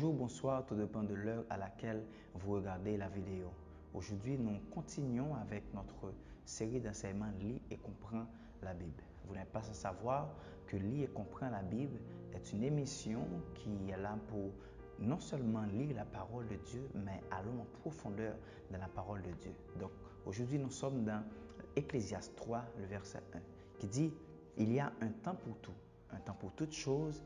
Bonjour, bonsoir, tout dépend de l'heure à laquelle vous regardez la vidéo. Aujourd'hui, nous continuons avec notre série d'enseignements Lis et comprends la Bible. Vous n'êtes pas sans savoir que Lis et comprends la Bible est une émission qui est là pour non seulement lire la parole de Dieu, mais allons en profondeur dans la parole de Dieu. Donc, aujourd'hui, nous sommes dans Ecclésiaste 3, le verset 1, qui dit « Il y a un temps pour tout, un temps pour toutes choses,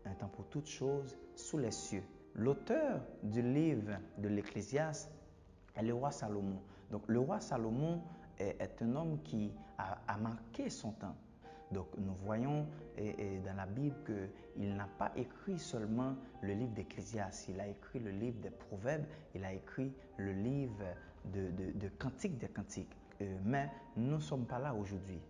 un temps pour toutes choses sous les cieux. » L'auteur du livre de l'Ecclésiaste est le roi Salomon. Donc, le roi Salomon est un homme qui a marqué son temps. Donc, nous voyons dans la Bible qu'il n'a pas écrit seulement le livre d'Ecclésiaste. Il a écrit le livre des Proverbes, il a écrit le livre de Cantiques des Cantiques. Mais nous ne sommes pas là aujourd'hui.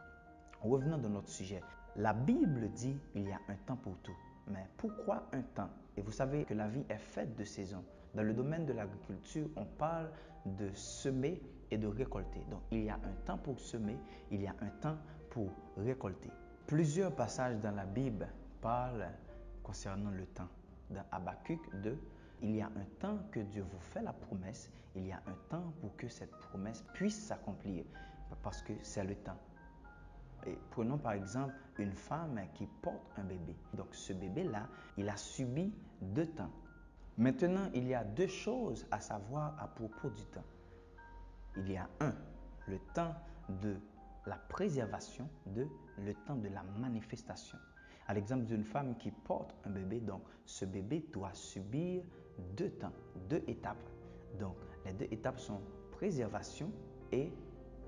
Revenons dans notre sujet. La Bible dit qu'il y a un temps pour tout. Mais pourquoi un temps? Et vous savez que la vie est faite de saisons. Dans le domaine de l'agriculture, on parle de semer et de récolter. Donc, il y a un temps pour semer, il y a un temps pour récolter. Plusieurs passages dans la Bible parlent concernant le temps. Dans Habakkuk 2, il y a un temps que Dieu vous fait la promesse, il y a un temps pour que cette promesse puisse s'accomplir, parce que c'est le temps. Et prenons par exemple une femme qui porte un bébé. Donc ce bébé-là, il a subi 2 temps. Maintenant, il y a 2 choses à savoir à propos du temps. Il y a le temps de la préservation, le temps de la manifestation. À l'exemple d'une femme qui porte un bébé, donc ce bébé doit subir 2 temps, 2 étapes. Donc les 2 étapes sont préservation et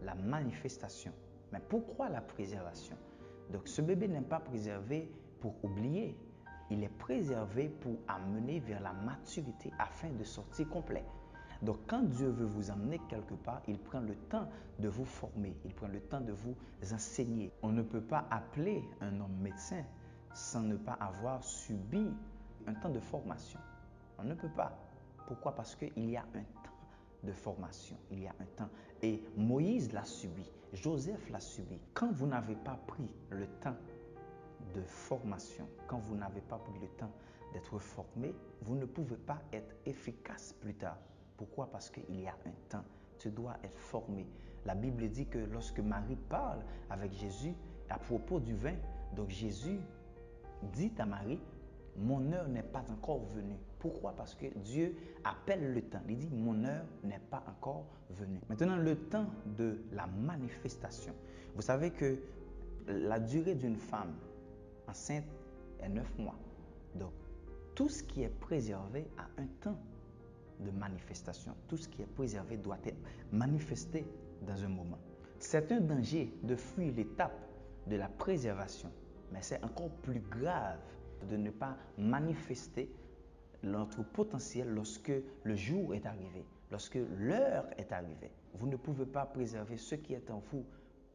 la manifestation. Mais pourquoi la préservation? Donc ce bébé n'est pas préservé pour oublier. Il est préservé pour amener vers la maturité afin de sortir complet. Donc quand Dieu veut vous amener quelque part, il prend le temps de vous former, il prend le temps de vous enseigner. On ne peut pas appeler un homme médecin sans ne pas avoir subi un temps de formation. On ne peut pas. Pourquoi? Parce qu'il y a un temps de formation, il y a un temps. Et Moïse l'a subi, Joseph l'a subi. Quand vous n'avez pas pris le temps de formation, quand vous n'avez pas pris le temps d'être formé, vous ne pouvez pas être efficace plus tard. Pourquoi? Parce qu'il y a un temps. Tu dois être formé. La Bible dit que lorsque Marie parle avec Jésus à propos du vin, donc Jésus dit à Marie, mon heure n'est pas encore venue. Pourquoi? Parce que Dieu appelle le temps. Il dit, mon heure n'est pas encore venue. Maintenant, le temps de la manifestation. Vous savez que la durée d'une femme enceinte est 9 mois. Donc, tout ce qui est préservé a un temps de manifestation. Tout ce qui est préservé doit être manifesté dans un moment. C'est un danger de fuir l'étape de la préservation, mais c'est encore plus grave de ne pas manifester notre potentiel lorsque le jour est arrivé, lorsque l'heure est arrivée. Vous ne pouvez pas préserver ce qui est en vous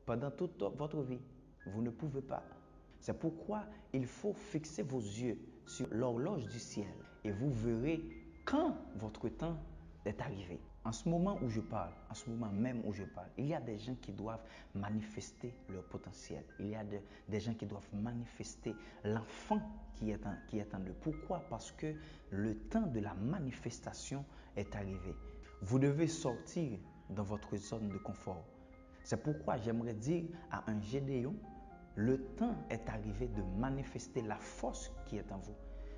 pendant toute votre vie. Vous ne pouvez pas. C'est pourquoi il faut fixer vos yeux sur l'horloge du ciel et vous verrez quand votre temps est arrivé. En ce moment où je parle, en ce moment même où je parle, il y a des gens qui doivent manifester leur potentiel. Il y a des gens qui doivent manifester l'enfant qui est en eux. Pourquoi? Parce que le temps de la manifestation est arrivé. Vous devez sortir dans votre zone de confort. C'est pourquoi j'aimerais dire à un Gédéon, le temps est arrivé de manifester la force qui est en vous.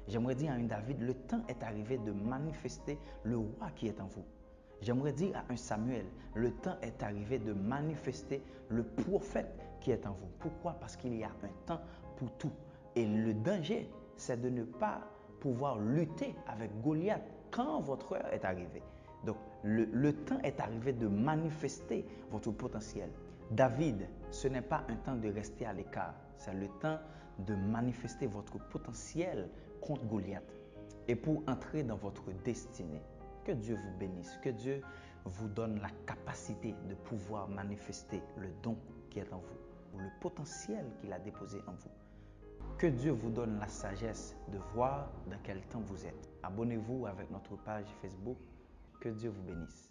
J'aimerais dire à un David, le temps est arrivé de manifester le roi qui est en vous. J'aimerais dire à un Samuel, le temps est arrivé de manifester le prophète qui est en vous. Pourquoi? Parce qu'il y a un temps pour tout. Et le danger, c'est de ne pas pouvoir lutter avec Goliath quand votre heure est arrivée. Donc, le temps est arrivé de manifester votre potentiel. David, ce n'est pas un temps de rester à l'écart, c'est le temps de manifester votre potentiel contre Goliath et pour entrer dans votre destinée. Que Dieu vous bénisse, que Dieu vous donne la capacité de pouvoir manifester le don qui est en vous, ou le potentiel qu'il a déposé en vous. Que Dieu vous donne la sagesse de voir dans quel temps vous êtes. Abonnez-vous avec notre page Facebook. Que Dieu vous bénisse.